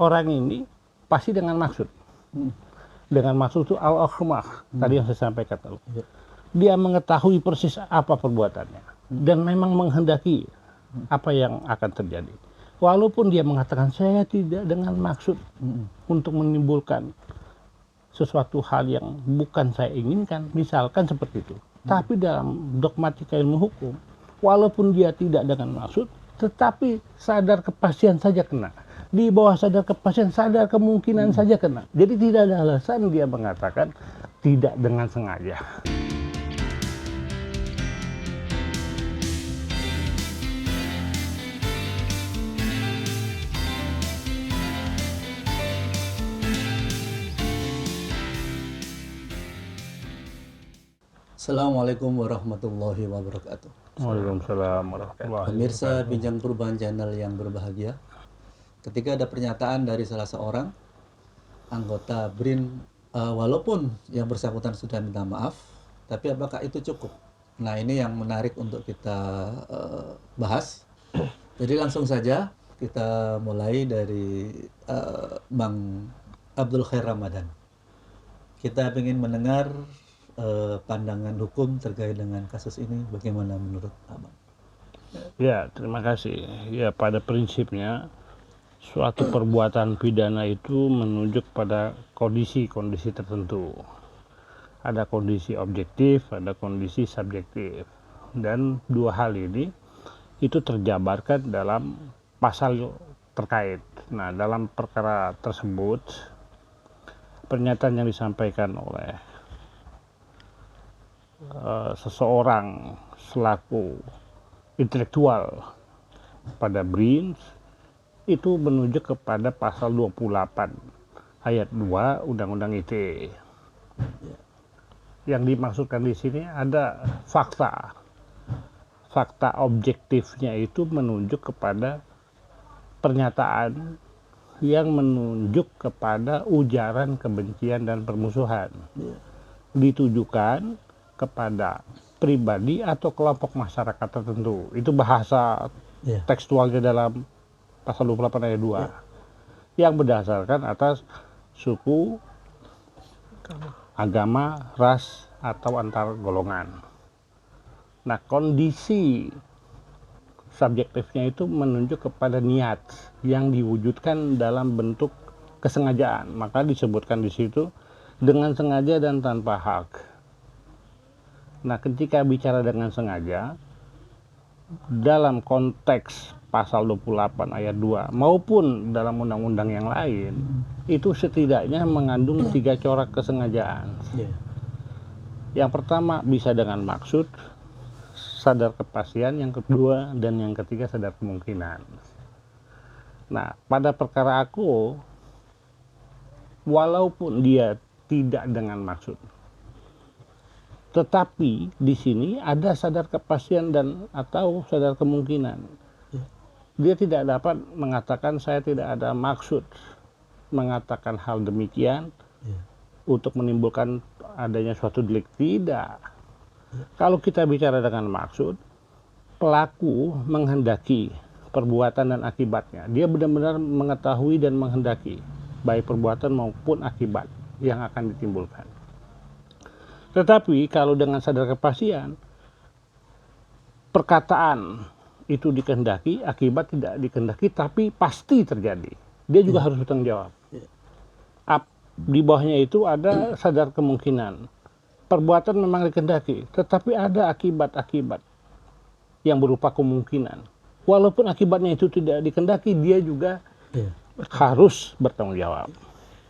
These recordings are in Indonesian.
orang ini pasti dengan maksud. Dengan maksud itu al-akhmah, tadi yang saya sampaikan. Dia mengetahui persis apa perbuatannya dan memang menghendaki apa yang akan terjadi. Walaupun dia mengatakan saya tidak dengan maksud untuk menimbulkan sesuatu hal yang bukan saya inginkan, misalkan seperti itu. Tapi dalam dogmatika ilmu hukum, walaupun dia tidak dengan maksud, tetapi sadar kepastian saja kena. Di bawah sadar kepastian, sadar kemungkinan saja kena. Jadi tidak ada alasan dia mengatakan tidak dengan sengaja. Assalamualaikum warahmatullahi wabarakatuh. Waalaikumsalam warahmatullahi Pemirsa Bincang Perubahan Channel yang berbahagia, ketika ada pernyataan dari salah seorang anggota BRIN, walaupun yang bersangkutan sudah minta maaf, tapi apakah itu cukup? Nah, ini yang menarik untuk kita bahas. Jadi langsung saja kita mulai dari Bang Abdul Khair Ramadan. Kita ingin mendengar pandangan hukum terkait dengan kasus ini, bagaimana menurut Abang? Ya, terima kasih. Ya, pada prinsipnya suatu perbuatan pidana itu menunjuk pada kondisi-kondisi tertentu. Ada kondisi objektif, ada kondisi subjektif. Dan dua hal ini itu terjabarkan dalam pasal terkait. Nah, dalam perkara tersebut pernyataan yang disampaikan oleh seseorang selaku intelektual pada BRIN itu menunjuk kepada pasal 28 ayat 2 Undang-Undang ITE. Yang dimaksudkan di sini ada fakta. Fakta objektifnya itu menunjuk kepada pernyataan yang menunjuk kepada ujaran kebencian dan permusuhan. Ditujukan kepada pribadi atau kelompok masyarakat tertentu. Itu bahasa tekstualnya dalam pasal 28 ayat 2. Yang berdasarkan atas suku, agama, ras, atau antar golongan. Nah, kondisi subjektifnya itu menunjuk kepada niat yang diwujudkan dalam bentuk kesengajaan. Maka disebutkan di situ dengan sengaja dan tanpa hak. Nah, ketika bicara dengan sengaja, dalam konteks pasal 28 ayat 2 maupun dalam undang-undang yang lain, itu setidaknya mengandung 3 corak kesengajaan. Yang pertama bisa dengan maksud, sadar kepastian, yang kedua dan yang ketiga sadar kemungkinan. Nah, pada perkara aku, walaupun dia tidak dengan maksud, tetapi di sini ada sadar kepastian dan atau sadar kemungkinan. Dia tidak dapat mengatakan saya tidak ada maksud mengatakan hal demikian untuk menimbulkan adanya suatu delik. Tidak. Kalau kita bicara dengan maksud, pelaku menghendaki perbuatan dan akibatnya. Dia benar-benar mengetahui dan menghendaki baik perbuatan maupun akibat yang akan ditimbulkan. Tetapi kalau dengan sadar kepastian, perkataan itu dikehendaki, akibat tidak dikehendaki, tapi pasti terjadi. Dia juga harus bertanggung jawab. Di bawahnya itu ada sadar kemungkinan. Perbuatan memang dikehendaki, tetapi ada akibat-akibat yang berupa kemungkinan. Walaupun akibatnya itu tidak dikehendaki, dia juga harus bertanggung jawab.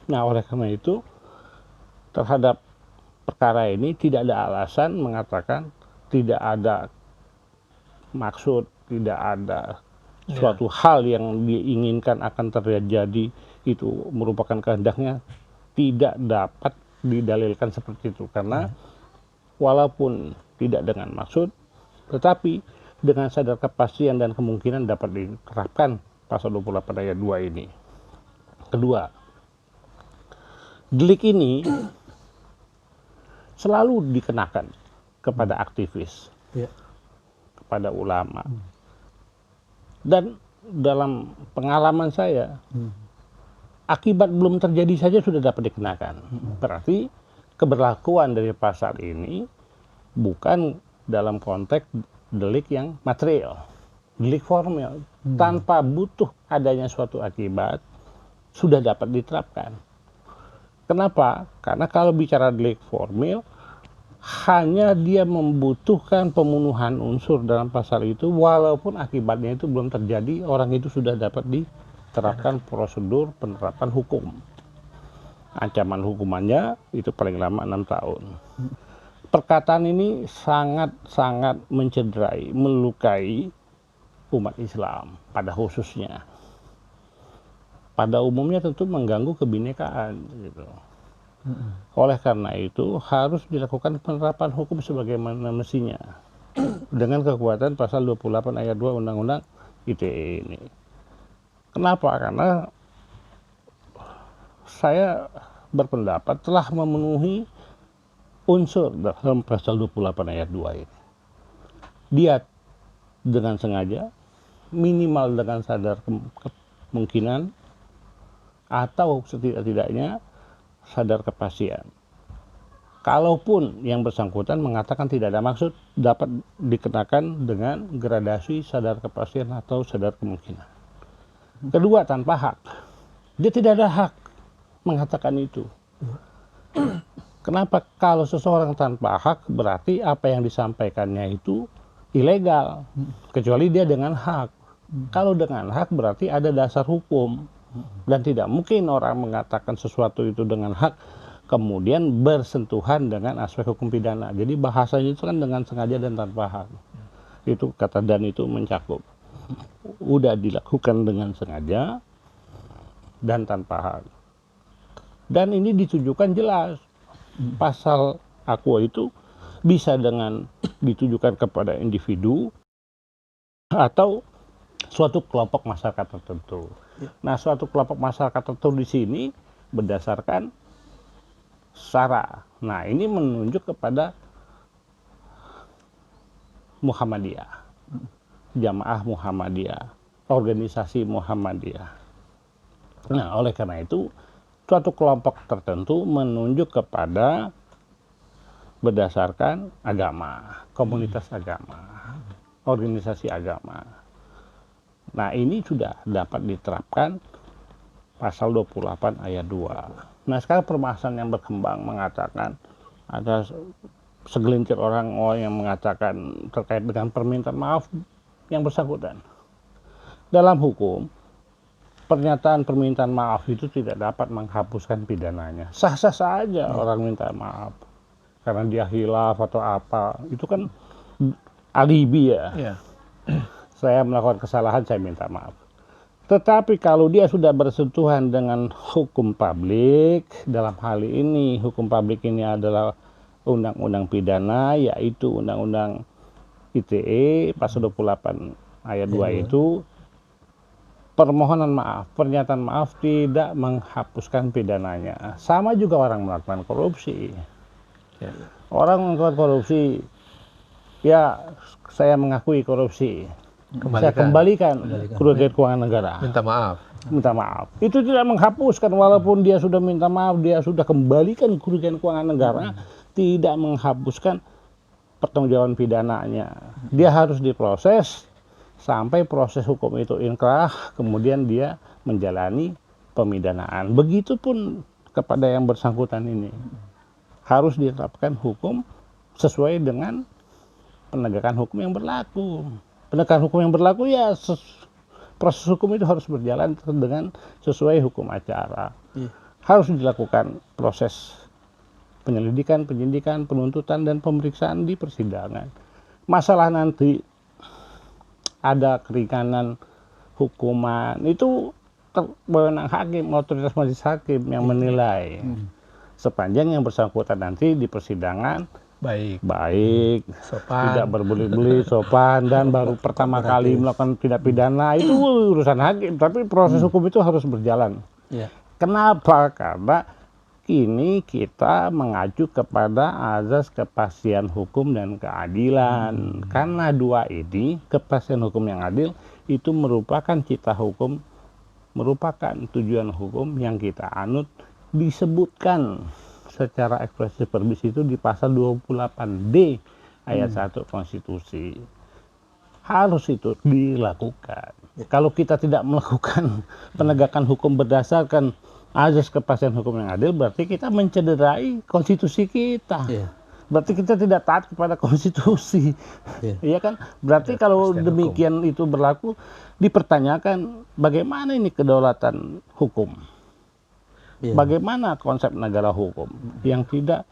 Nah, oleh karena itu, terhadap perkara ini tidak ada alasan mengatakan tidak ada maksud, tidak ada suatu hal yang diinginkan akan terjadi itu merupakan kehendaknya, tidak dapat didalilkan seperti itu. Karena walaupun tidak dengan maksud, tetapi dengan sadar kepastian dan kemungkinan dapat diterapkan pasal 28 ayat 2 ini. Kedua, delik ini selalu dikenakan kepada aktivis, kepada ulama. Dan dalam pengalaman saya, akibat belum terjadi saja sudah dapat dikenakan. Berarti keberlakuan dari pasal ini bukan dalam konteks delik yang material, delik formil, tanpa butuh adanya suatu akibat sudah dapat diterapkan. Kenapa? Karena kalau bicara delik formil, hanya dia membutuhkan pemenuhan unsur dalam pasal itu, walaupun akibatnya itu belum terjadi, orang itu sudah dapat diterapkan prosedur penerapan hukum. Ancaman hukumannya itu paling lama 6 tahun. Perkataan ini sangat mencederai, melukai umat Islam pada khususnya. Pada umumnya tentu mengganggu kebinekaan gitu. Oleh karena itu harus dilakukan penerapan hukum sebagaimana mestinya dengan kekuatan pasal 28 ayat 2 Undang-Undang ITE ini. Kenapa? Karena saya berpendapat telah memenuhi unsur dalam pasal 28 ayat 2 ini. Dia dengan sengaja, minimal dengan sadar kemungkinan, atau setidak-tidaknya sadar kepastian. Kalaupun yang bersangkutan mengatakan tidak ada maksud, dapat dikenakan dengan gradasi sadar kepastian atau sadar kemungkinan. Kedua, tanpa hak. Dia tidak ada hak mengatakan itu. Kenapa? Kalau seseorang tanpa hak berarti apa yang disampaikannya itu ilegal, kecuali dia dengan hak. Kalau dengan hak berarti ada dasar hukum, dan tidak mungkin orang mengatakan sesuatu itu dengan hak kemudian bersentuhan dengan aspek hukum pidana. Jadi bahasanya itu kan dengan sengaja dan tanpa hak. Itu kata dan itu mencakup. Udah dilakukan dengan sengaja dan tanpa hak. Dan ini ditujukan jelas. Pasal aqua itu bisa dengan ditujukan kepada individu atau suatu kelompok masyarakat tertentu. Nah, suatu kelompok masyarakat tertentu di sini berdasarkan SARA. Nah, ini menunjuk kepada Muhammadiyah, Jamaah Muhammadiyah, organisasi Muhammadiyah. Nah, oleh karena itu suatu kelompok tertentu menunjuk kepada berdasarkan agama, komunitas agama, organisasi agama. Nah, ini sudah dapat diterapkan pasal 28 ayat 2. Nah, sekarang permasalahan yang berkembang mengatakan ada segelintir orang yang mengatakan terkait dengan permintaan maaf yang bersangkutan. Dalam hukum, pernyataan permintaan maaf itu tidak dapat menghapuskan pidananya. Sah-sah saja orang minta maaf karena dia hilaf atau apa. Itu kan alibi ya. Saya melakukan kesalahan, saya minta maaf. Tetapi kalau dia sudah bersentuhan dengan hukum publik, dalam hal ini hukum publik ini adalah undang-undang pidana, yaitu undang-undang ITE pasal 28 ayat 2 itu, permohonan maaf, pernyataan maaf tidak menghapuskan pidananya. Sama juga orang melakukan korupsi. Orang melakukan korupsi, ya saya mengakui korupsi. Saya kembalikan kerugian keuangan negara. Minta maaf. Minta maaf. Itu tidak menghapuskan, walaupun dia sudah minta maaf, dia sudah kembalikan kerugian keuangan negara, tidak menghapuskan pertanggungjawaban pidananya. Dia harus diproses sampai proses hukum itu inkrah, kemudian dia menjalani pemidanaan. Begitupun kepada yang bersangkutan ini. Harus diterapkan hukum sesuai dengan penegakan hukum yang berlaku. Penegakan hukum yang berlaku ya proses hukum itu harus berjalan dengan sesuai hukum acara. Harus dilakukan proses penyelidikan, penyidikan, penuntutan, dan pemeriksaan di persidangan. Masalah nanti ada keringanan hukuman itu wewenang hakim, otoritas majelis hakim yang menilai. Sepanjang yang bersangkutan nanti di persidangan baik, sopan, tidak berbelit-belit, sopan, dan baru pertama kali melakukan tindak pidana, itu urusan hakim. Tapi proses hukum itu harus berjalan. Kenapa? Karena kini kita mengacu kepada azas kepastian hukum dan keadilan. Karena dua ini, kepastian hukum yang adil, itu merupakan cita hukum merupakan tujuan hukum yang kita anut, disebutkan secara ekspresif verbis itu di pasal 28D ayat 1 konstitusi. Harus itu dilakukan. Kalau kita tidak melakukan penegakan hukum berdasarkan azas kepastian hukum yang adil, berarti kita mencederai konstitusi kita. Berarti kita tidak taat kepada konstitusi. Iya kan? Berarti kalau demikian itu berlaku, dipertanyakan bagaimana ini kedaulatan hukum. Bagaimana konsep negara hukum yang tidak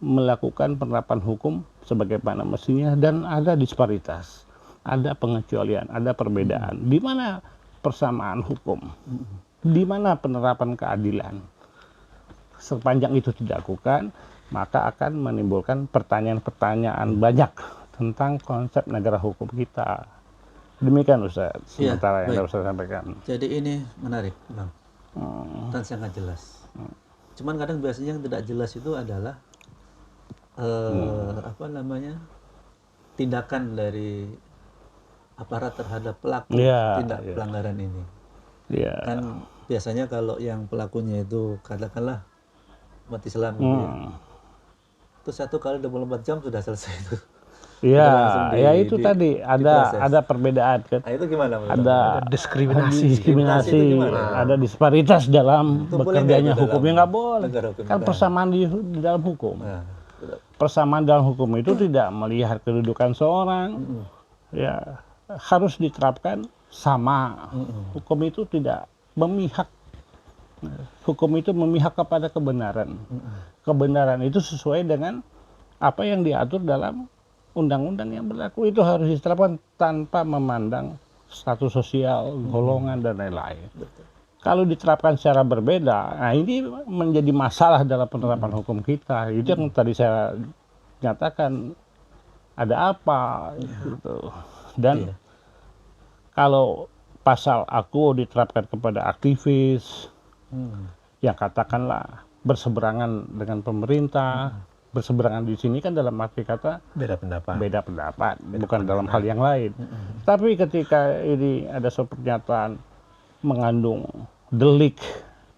melakukan penerapan hukum sebagaimana mestinya, dan ada disparitas, ada pengecualian, ada perbedaan. Di mana persamaan hukum? Di mana penerapan keadilan? Sepanjang itu tidak dilakukan, maka akan menimbulkan pertanyaan-pertanyaan banyak tentang konsep negara hukum kita. Demikian Ustaz, sementara yang harus saya sampaikan. Jadi ini menarik, Bang. Dan sangat jelas. Cuman kadang biasanya yang tidak jelas itu adalah tindakan dari aparat terhadap pelaku tindak pelanggaran ini. Kan biasanya kalau yang pelakunya itu katakanlah umat Islam gitu itu 1 kali 24 jam sudah selesai itu. Ya itu tadi ada perbedaan kan. Itu gimana? Ada diskriminasi, ada disparitas dalam bekerjanya hukumnya, nggak boleh. Kan persamaan di dalam hukum. Persamaan dalam hukum itu tidak melihat kedudukan seorang, ya harus diterapkan sama. Hukum itu tidak memihak. Hukum itu memihak kepada kebenaran. Kebenaran itu sesuai dengan apa yang diatur dalam undang-undang yang berlaku. Itu harus diterapkan tanpa memandang status sosial, golongan, dan lain-lain. Kalau diterapkan secara berbeda, nah ini menjadi masalah dalam penerapan hukum kita. Itu yang tadi saya nyatakan, ada apa gitu. Dan kalau pasal aku diterapkan kepada aktivis yang katakanlah berseberangan dengan pemerintah, berseberangan di sini kan dalam arti kata beda pendapat, bukan dalam hal yang lain. Tapi ketika ini ada suatu pernyataan mengandung delik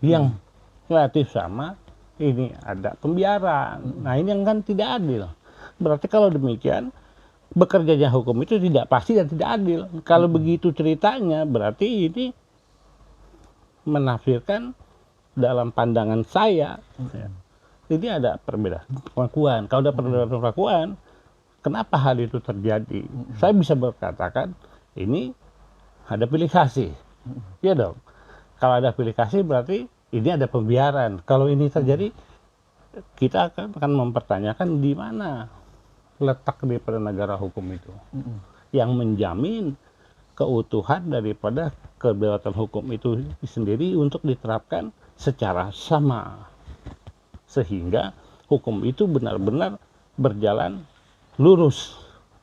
yang relatif sama, ini ada pembiaran. Nah ini yang kan tidak adil. Berarti kalau demikian, bekerjanya hukum itu tidak pasti dan tidak adil. Kalau begitu ceritanya, berarti ini menafsirkan dalam pandangan saya, ini ada perbedaan perlakuan. Kalau ada perbedaan perlakuan, kenapa hal itu terjadi? Saya bisa berkatakan, ini ada pilih kasih. Ya dong. Kalau ada pilih kasih berarti ini ada pembiaran. Kalau ini terjadi, kita akan mempertanyakan di mana letak daripada negara hukum itu. Yang menjamin keutuhan daripada kedaulatan hukum itu sendiri untuk diterapkan secara sama. Sehingga hukum itu benar-benar berjalan lurus,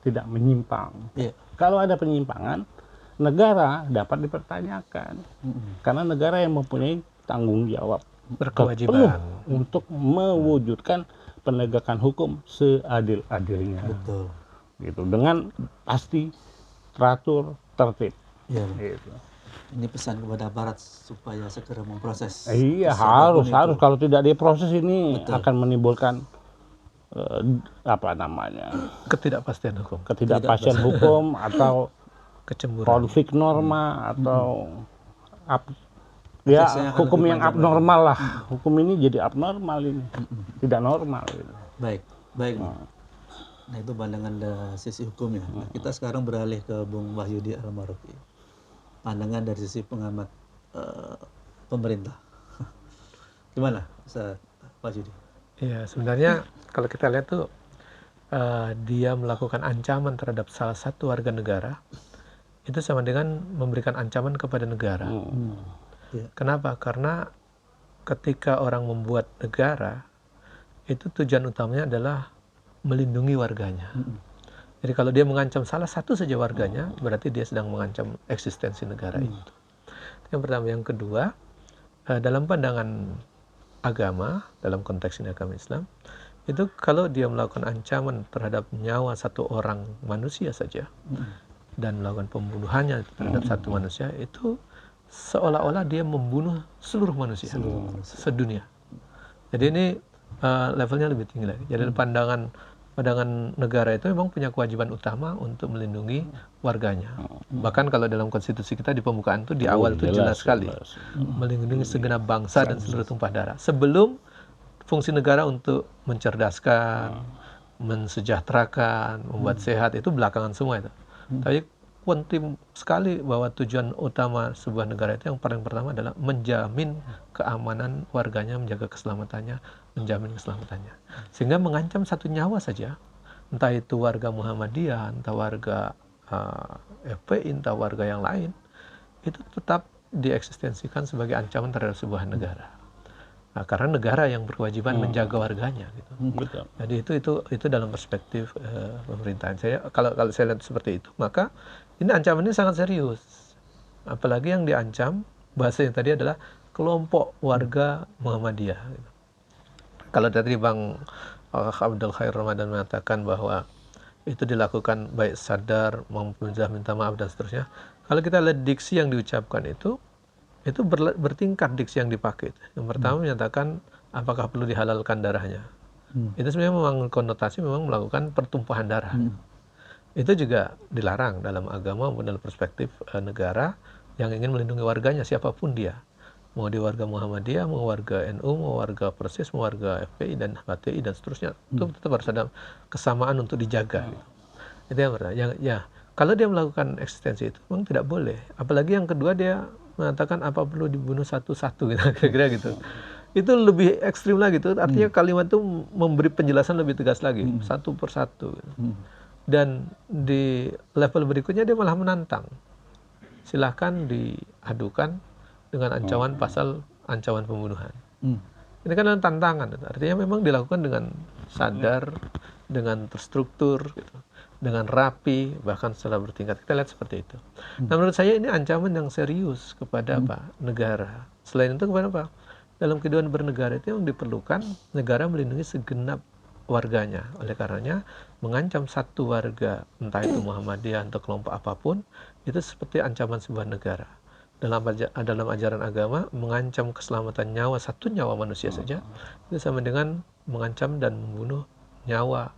tidak menyimpang. Kalau ada penyimpangan, negara dapat dipertanyakan. Karena negara yang mempunyai tanggung jawab berkewajiban untuk mewujudkan penegakan hukum seadil-adilnya. Betul. Gitu, dengan pasti teratur, tertib. Gitu. Ini pesan kepada aparat supaya segera memproses. Iya, harus. Kalau tidak diproses ini akan menimbulkan ketidakpastian hukum. Ketidakpastian hukum atau kecemburuan, konflik norma atau hukum yang abnormal lah. Hukum ini jadi abnormal ini, tidak normal. Baik. Nah itu pandangan dari sisi hukum ya. Nah, kita sekarang beralih ke Bung Wahyudi Al-Marufi. Pandangan dari sisi pengamat pemerintah. Gimana, Ustaz Wahyudi? Ya sebenarnya kalau kita lihat tuh dia melakukan ancaman terhadap salah satu warga negara, itu sama dengan memberikan ancaman kepada negara. Kenapa? Karena ketika orang membuat negara, itu tujuan utamanya adalah melindungi warganya. Jadi kalau dia mengancam salah satu saja warganya, berarti dia sedang mengancam eksistensi negara itu. Yang pertama. Yang kedua, dalam pandangan agama, dalam konteks ini agama Islam, itu kalau dia melakukan ancaman terhadap nyawa satu orang manusia saja, dan melakukan pembunuhannya terhadap satu manusia, itu seolah-olah dia membunuh seluruh manusia sedunia. Jadi ini levelnya lebih tinggi lagi. Jadi pandangan negara itu memang punya kewajiban utama untuk melindungi warganya. Bahkan kalau dalam konstitusi kita di pembukaan itu di awal itu jelas sekali melindungi segenap bangsa dan seluruh tumpah darah. Sebelum fungsi negara untuk mencerdaskan, mensejahterakan, membuat sehat itu belakangan semua itu. Tapi penting sekali bahwa tujuan utama sebuah negara itu yang paling pertama adalah menjamin keamanan warganya, menjaga keselamatannya, menjamin keselamatannya. Sehingga mengancam satu nyawa saja, entah itu warga Muhammadiyah, entah warga FPI, entah warga yang lain, itu tetap dieksistensikan sebagai ancaman terhadap sebuah negara. Nah, karena negara yang berkewajiban menjaga warganya gitu. Betul. Jadi itu dalam perspektif pemerintahan saya. Kalau saya lihat seperti itu, maka ini ancaman ini sangat serius. Apalagi yang diancam bahasanya tadi adalah kelompok warga Muhammadiyah. Gitu. Kalau tadi Bang Abdul Khair Ramadan mengatakan bahwa itu dilakukan baik sadar maupun minta maaf dan seterusnya. Kalau kita lihat diksi yang diucapkan itu bertingkat diksi yang dipakai. Yang pertama menyatakan apakah perlu dihalalkan darahnya. Itu sebenarnya memang konotasi memang melakukan pertumpahan darah. Itu juga dilarang dalam agama maupun dalam perspektif negara yang ingin melindungi warganya siapapun dia. Mau dia warga Muhammadiyah, mau warga NU, mau warga Persis, mau warga FPI dan HTI dan seterusnya. Itu tetap harus ada kesamaan untuk dijaga. Gitu. Itu yang pertama. Kalau dia melakukan eksistensi itu memang tidak boleh. Apalagi yang kedua dia mengatakan apa perlu dibunuh satu-satu gitu, kira-kira gitu. Itu lebih ekstrim lagi tuh. Artinya kalimat itu memberi penjelasan lebih tegas lagi, satu persatu. Gitu. Dan di level berikutnya dia malah menantang. Silahkan diadukan dengan ancaman pasal ancaman pembunuhan. Ini kan adalah tantangan. Artinya memang dilakukan dengan sadar, dengan terstruktur, gitu, dengan rapi, bahkan setelah bertingkat. Kita lihat seperti itu. Nah, menurut saya ini ancaman yang serius kepada negara. Selain itu kepada apa? Dalam kehidupan bernegara itu yang diperlukan negara melindungi segenap warganya. Oleh karenanya mengancam satu warga, entah itu Muhammadiyah atau kelompok apapun, itu seperti ancaman sebuah negara. Dalam ajaran agama, mengancam keselamatan nyawa satu nyawa manusia saja itu sama dengan mengancam dan membunuh nyawa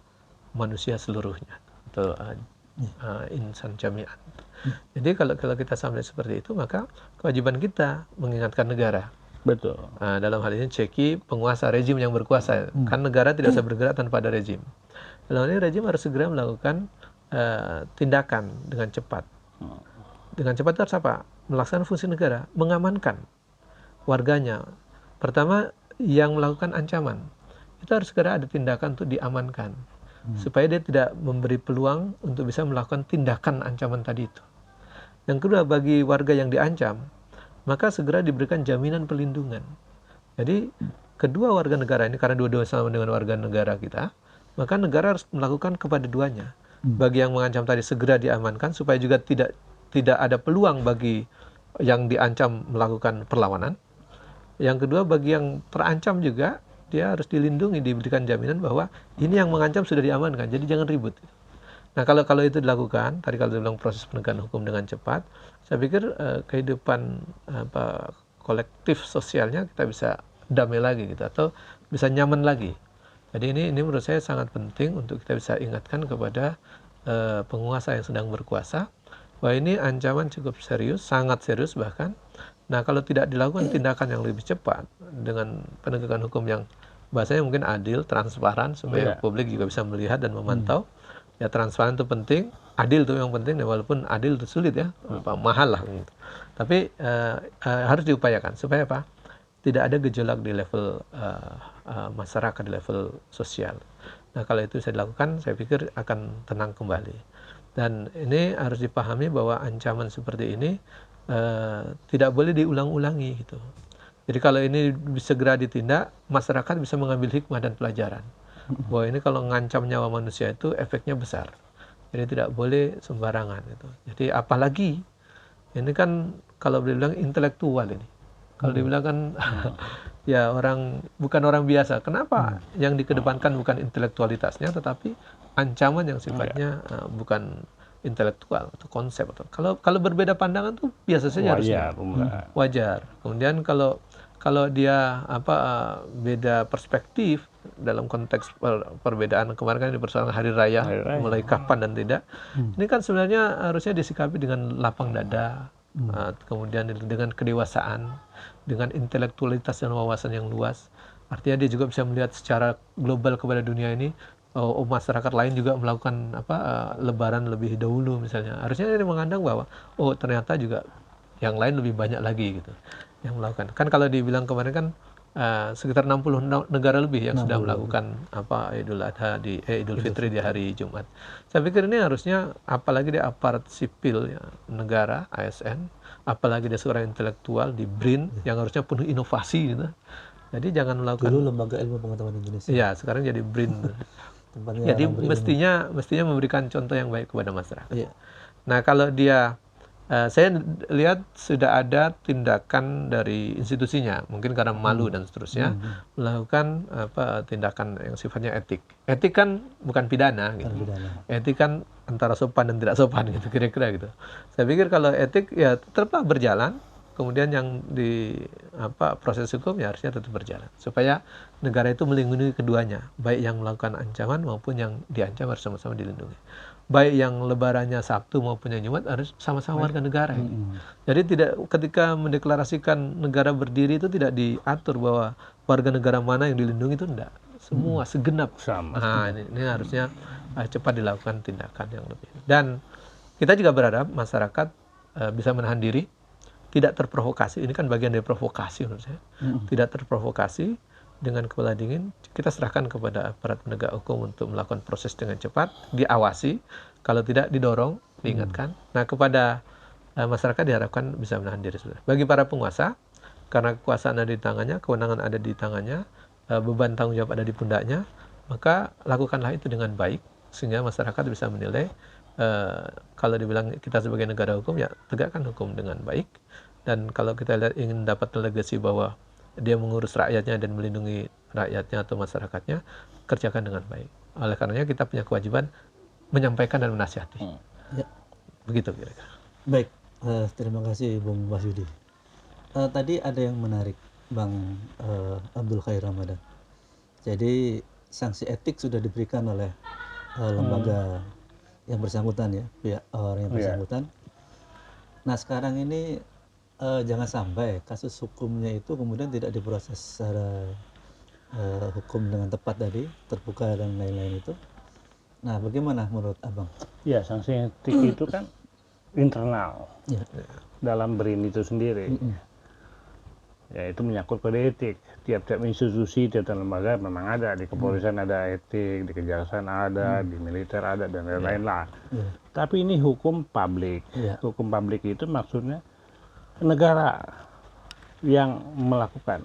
manusia seluruhnya atau insan jami'an. Jadi kalau kita sampai seperti itu, maka kewajiban kita mengingatkan negara. Betul. Dalam hal ini ceki penguasa rezim yang berkuasa. Kan negara tidak bisa bergerak tanpa ada rezim. Dalam hal ini rezim harus segera melakukan tindakan dengan cepat. Dengan cepat itu harus apa? Melaksanakan fungsi negara, mengamankan warganya. Pertama, yang melakukan ancaman, itu harus segera ada tindakan untuk diamankan. Supaya dia tidak memberi peluang untuk bisa melakukan tindakan ancaman tadi itu. Yang kedua, bagi warga yang diancam, maka segera diberikan jaminan perlindungan. Jadi, kedua warga negara ini, karena dua-dua sama dengan warga negara kita, maka negara harus melakukan kepada duanya. Bagi yang mengancam tadi segera diamankan, supaya juga tidak ada peluang bagi yang diancam melakukan perlawanan. Yang kedua, bagi yang terancam juga, dia harus dilindungi, diberikan jaminan bahwa ini yang mengancam sudah diamankan, jadi jangan ribut. Nah, kalau itu dilakukan, tadi kalau dibilang proses penegakan hukum dengan cepat, saya pikir kehidupan kolektif sosialnya kita bisa damai lagi gitu, atau bisa nyaman lagi. Jadi ini menurut saya sangat penting untuk kita bisa ingatkan kepada penguasa yang sedang berkuasa, bahwa ini ancaman cukup serius, sangat serius bahkan. Nah, kalau tidak dilakukan tindakan yang lebih cepat dengan penegakan hukum yang bahasanya mungkin adil, transparan, supaya publik juga bisa melihat dan memantau. Ya, transparan itu penting, adil itu yang penting, ya, walaupun adil itu sulit ya, mahal lah gitu. Tapi harus diupayakan supaya apa? Tidak ada gejolak di level masyarakat, di level sosial. Nah, kalau itu bisa dilakukan, saya pikir akan tenang kembali. Dan ini harus dipahami bahwa ancaman seperti ini tidak boleh diulang-ulangi gitu. Jadi kalau ini segera ditindak, masyarakat bisa mengambil hikmah dan pelajaran. Bahwa ini kalau mengancam nyawa manusia itu efeknya besar. Jadi tidak boleh sembarangan gitu. Jadi apalagi ini kan kalau dibilang intelektual ini. Kalau dibilang kan ya bukan orang biasa. Kenapa yang dikedepankan bukan intelektualitasnya, tetapi ancaman yang sifatnya bukan intelektual atau konsep, atau kalau berbeda pandangan tuh biasa saja harusnya. Wajar. Kemudian kalau dia beda perspektif dalam konteks perbedaan kemarin kan di persoalan hari raya, mulai kapan dan tidak. Ini kan sebenarnya harusnya disikapi dengan lapang dada, kemudian dengan kedewasaan, dengan intelektualitas dan wawasan yang luas. Artinya dia juga bisa melihat secara global kepada dunia ini. Masyarakat lain juga melakukan lebaran lebih dahulu misalnya. Harusnya dia mengandang bahwa ternyata juga yang lain lebih banyak lagi gitu yang melakukan. Kan kalau dibilang kemarin kan sekitar 60 negara lebih yang sudah melakukan Idul Adha Idul Fitri di hari Jumat. Saya pikir ini harusnya apalagi di aparat sipil ya, negara ASN, apalagi dia seorang intelektual di BRIN yang harusnya penuh inovasi gitu. Jadi jangan melakukan dulu Lembaga Ilmu Pengetahuan Indonesia. Iya, sekarang jadi BRIN. Jadi mestinya memberikan contoh yang baik kepada masyarakat. Iya. Nah, kalau dia saya lihat sudah ada tindakan dari institusinya, mungkin karena malu dan seterusnya, melakukan tindakan yang sifatnya etik. Etik kan bukan pidana, gitu. Etik kan antara sopan dan tidak sopan, gitu kira-kira gitu. Saya pikir kalau etik ya tetaplah berjalan, kemudian yang di proses hukum ya harusnya tetap berjalan, supaya negara itu melindungi keduanya, baik yang melakukan ancaman maupun yang diancam harus sama-sama dilindungi. Baik yang lebarannya Sabtu maupun yang Jumat harus sama-sama warga negara. Jadi tidak, ketika mendeklarasikan negara berdiri itu tidak diatur bahwa warga negara mana yang dilindungi, itu enggak. Semua segenap sama. Nah, ini harusnya cepat dilakukan tindakan yang lebih. Dan kita juga berharap masyarakat bisa menahan diri, tidak terprovokasi. Ini kan bagian dari provokasi menurut saya. Tidak terprovokasi, dengan kepala dingin, kita serahkan kepada aparat penegak hukum untuk melakukan proses dengan cepat, diawasi, kalau tidak didorong, diingatkan. Nah, kepada masyarakat diharapkan bisa menahan diri. Bagi para penguasa, karena kekuasaan ada di tangannya, kewenangan ada di tangannya, beban tanggung jawab ada di pundaknya, maka lakukanlah itu dengan baik, sehingga masyarakat bisa menilai, kalau dibilang kita sebagai negara hukum, ya tegakkan hukum dengan baik. Dan kalau kita lihat ingin dapat legasi bahwa dia mengurus rakyatnya dan melindungi rakyatnya atau masyarakatnya, kerjakan dengan baik. Oleh karenanya kita punya kewajiban menyampaikan dan menasihati. Ya. Begitu kira-kira. Baik, terima kasih Bung Wahyudi. Tadi ada yang menarik, Bang Abdul Khair Ramadan. Jadi sanksi etik sudah diberikan oleh lembaga yang bersangkutan ya, pihak orang yang bersangkutan. Nah, sekarang ini jangan sampai kasus hukumnya itu kemudian tidak diproses secara hukum dengan tepat tadi, terbuka dan lain-lain itu. Nah, bagaimana menurut Abang? Ya, sanksi etik itu kan internal dalam BRIN itu sendiri. Ya, itu menyangkut kode etik. Tiap-tiap institusi, tiap-tiap lembaga memang ada. Di kepolisian ada etik, di kejaksaan ada, di militer ada, dan lain-lain lah. Tapi ini hukum publik. Hukum publik itu maksudnya negara yang melakukan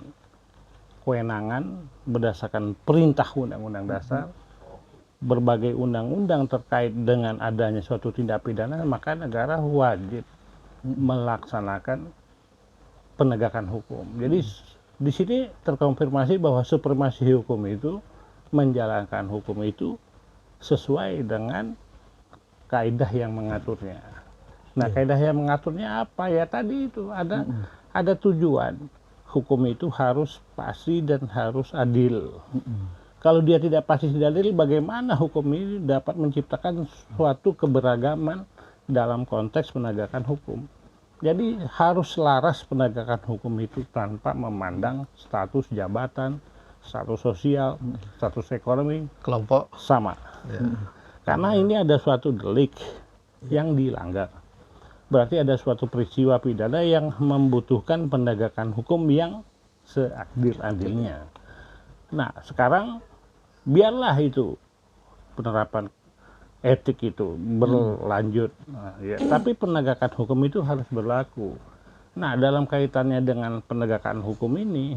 kewenangan berdasarkan perintah Undang-Undang Dasar, berbagai undang-undang terkait dengan adanya suatu tindak pidana, maka negara wajib melaksanakan penegakan hukum. Jadi di sini terkonfirmasi bahwa supremasi hukum itu menjalankan hukum itu sesuai dengan kaidah yang mengaturnya. Nah, kaidah yang mengaturnya apa? Ya tadi itu ada tujuan. Hukum itu harus pasti dan harus adil. Kalau dia tidak pasti dan adil, bagaimana hukum ini dapat menciptakan suatu keberagaman dalam konteks penegakan hukum? Jadi harus selaras penegakan hukum itu tanpa memandang status jabatan, status sosial, status ekonomi, kelompok sama. Karena ini ada suatu delik yang dilanggar. Berarti ada suatu peristiwa pidana yang membutuhkan penegakan hukum yang seadil-adilnya. Nah, sekarang biarlah itu penerapan etik itu berlanjut. Nah, ya. Tapi penegakan hukum itu harus berlaku. Nah, dalam kaitannya dengan penegakan hukum ini,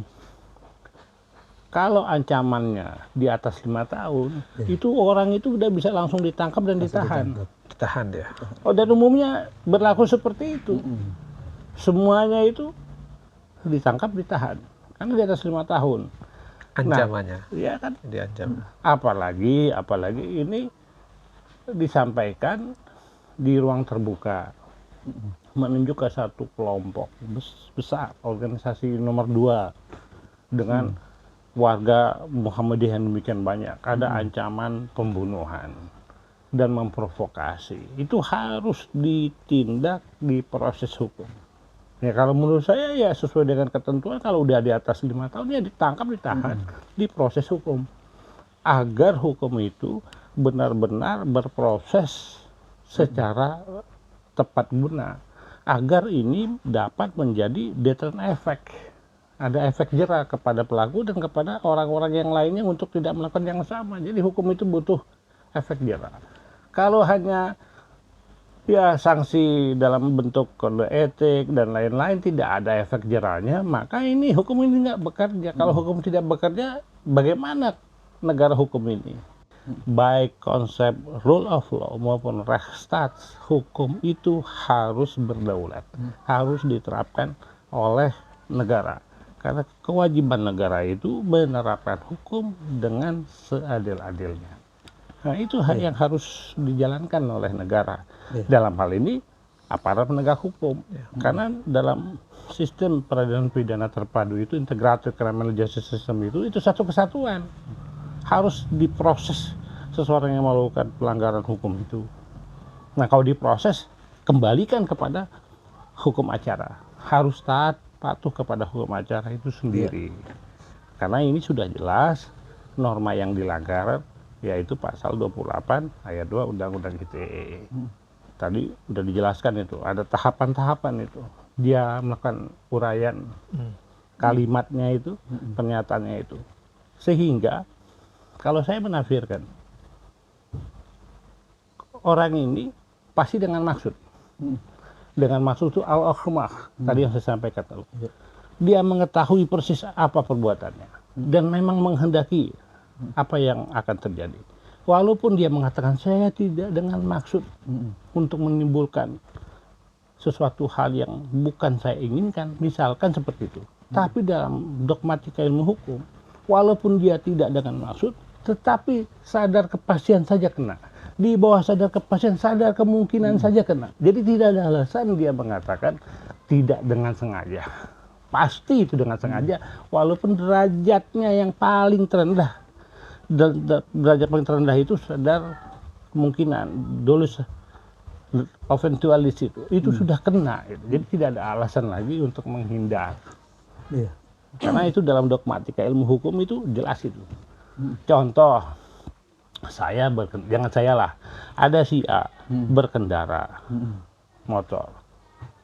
kalau ancamannya di atas 5 tahun, itu orang itu udah bisa langsung ditangkap dan ditahan. Ditahan ya. Oh, dan umumnya berlaku seperti itu. Semuanya itu ditangkap, ditahan. Karena di atas 5 tahun. Ancamannya. Nah, ya kan. Diancam. Apalagi ini disampaikan di ruang terbuka menunjuk ke satu kelompok besar, organisasi nomor 2 dengan warga Muhammadiyah yang demikian banyak, ada ancaman pembunuhan dan memprovokasi, itu harus ditindak di proses hukum. Ya kalau menurut saya ya sesuai dengan ketentuan, kalau udah di atas 5 tahun ya ditangkap, ditahan, diproses hukum. Agar hukum itu benar-benar berproses secara tepat guna. Agar ini dapat menjadi deterrent effect. Ada efek jera kepada pelaku dan kepada orang-orang yang lainnya untuk tidak melakukan yang sama. Jadi hukum itu butuh efek jera. Kalau hanya ya sanksi dalam bentuk kode etik dan lain-lain, tidak ada efek jerahnya, maka ini hukum ini nggak bekerja. Kalau hukum tidak bekerja, bagaimana negara hukum ini? Baik konsep rule of law maupun Rechtsstaat, hukum itu harus berdaulat, harus diterapkan oleh negara. Karena kewajiban negara itu menerapkan hukum dengan seadil-adilnya. Nah, itu yang harus dijalankan oleh negara. Dalam hal ini, aparat penegak hukum. Karena dalam sistem peradilan pidana terpadu itu, integrated criminal justice system itu satu kesatuan. Harus diproses seseorang yang melakukan pelanggaran hukum itu. Nah, kalau diproses, kembalikan kepada hukum acara. Harus taat, patuh kepada hukum acara itu sendiri. Karena ini sudah jelas, norma yang dilanggar yaitu pasal 28 ayat 2 Undang-Undang ITE. Tadi udah dijelaskan itu, ada tahapan-tahapan itu. Dia melakukan uraian kalimatnya itu, pernyataannya itu. Sehingga kalau saya menafsirkan, orang ini pasti dengan maksud. Dengan maksud itu al-akhmah, tadi yang saya sampaikan. Dia mengetahui persis apa perbuatannya. Dan memang menghendaki apa yang akan terjadi. Walaupun dia mengatakan saya tidak dengan maksud untuk menimbulkan sesuatu hal yang bukan saya inginkan, misalkan seperti itu. Tapi dalam dogmatika ilmu hukum, walaupun dia tidak dengan maksud, tetapi sadar kepastian saja kena. Di bawah sadar kepastian, sadar kemungkinan saja kena. Jadi tidak ada alasan dia mengatakan tidak dengan sengaja. Pasti itu dengan sengaja, walaupun derajatnya yang paling terendah. Derajat paling terendah itu sadar kemungkinan, dolus eventualis itu sudah kena gitu. Jadi tidak ada alasan lagi untuk menghindar. Karena itu dalam dogmatika ilmu hukum itu jelas itu. Contoh, jangan saya lah, ada si A berkendara motor,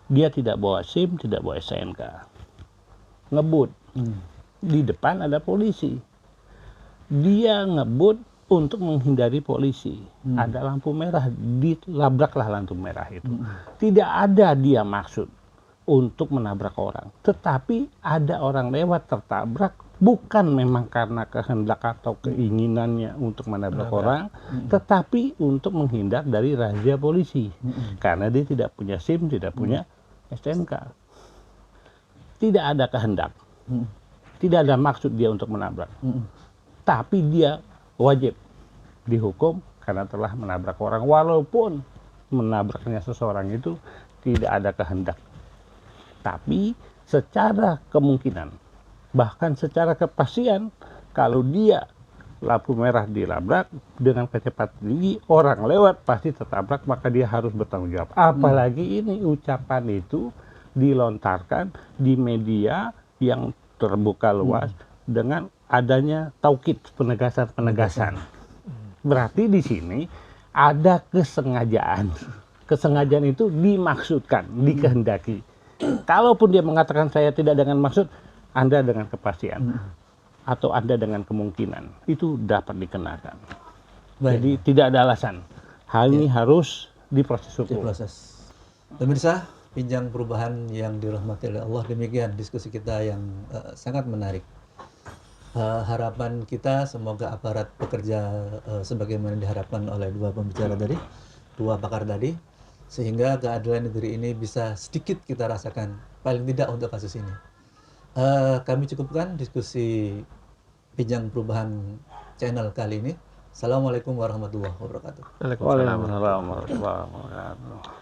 dia tidak bawa SIM, tidak bawa STNK, ngebut, di depan ada polisi. Dia ngebut untuk menghindari polisi. Ada lampu merah, dilabraklah lampu merah itu. Tidak ada dia maksud untuk menabrak orang. Tetapi ada orang lewat tertabrak, bukan memang karena kehendak atau keinginannya untuk menabrak orang, tetapi untuk menghindar dari razia polisi. Karena dia tidak punya SIM, tidak punya STNK. Tidak ada kehendak. Tidak ada maksud dia untuk menabrak. Tapi dia wajib dihukum karena telah menabrak orang, walaupun menabraknya seseorang itu tidak ada kehendak. Tapi secara kemungkinan, bahkan secara kepastian, kalau dia lampu merah dilabrak dengan kecepatan tinggi, orang lewat pasti tertabrak, maka dia harus bertanggung jawab. Apalagi ini ucapan itu dilontarkan di media yang terbuka luas dengan adanya taukid, penegasan. Berarti di sini ada kesengajaan. Kesengajaan itu dimaksudkan, dikehendaki. Kalaupun dia mengatakan saya tidak dengan maksud, Anda dengan kepastian atau Anda dengan kemungkinan, itu dapat dikenakan. Jadi tidak ada alasan. Hal ini harus diproses hukum. Diproses. Pemirsa, Pinjang Perubahan yang dirahmati oleh Allah, demikian diskusi kita yang sangat menarik. Harapan kita semoga aparat bekerja sebagaimana diharapkan oleh dua pembicara tadi, dua pakar tadi, sehingga keadilan negeri ini bisa sedikit kita rasakan, paling tidak untuk kasus ini. Kami cukupkan diskusi Pinjang Perubahan channel kali ini. Assalamualaikum warahmatullahi wabarakatuh. Waalaikumsalam. Waalaikumsalam warahmatullahi wabarakatuh.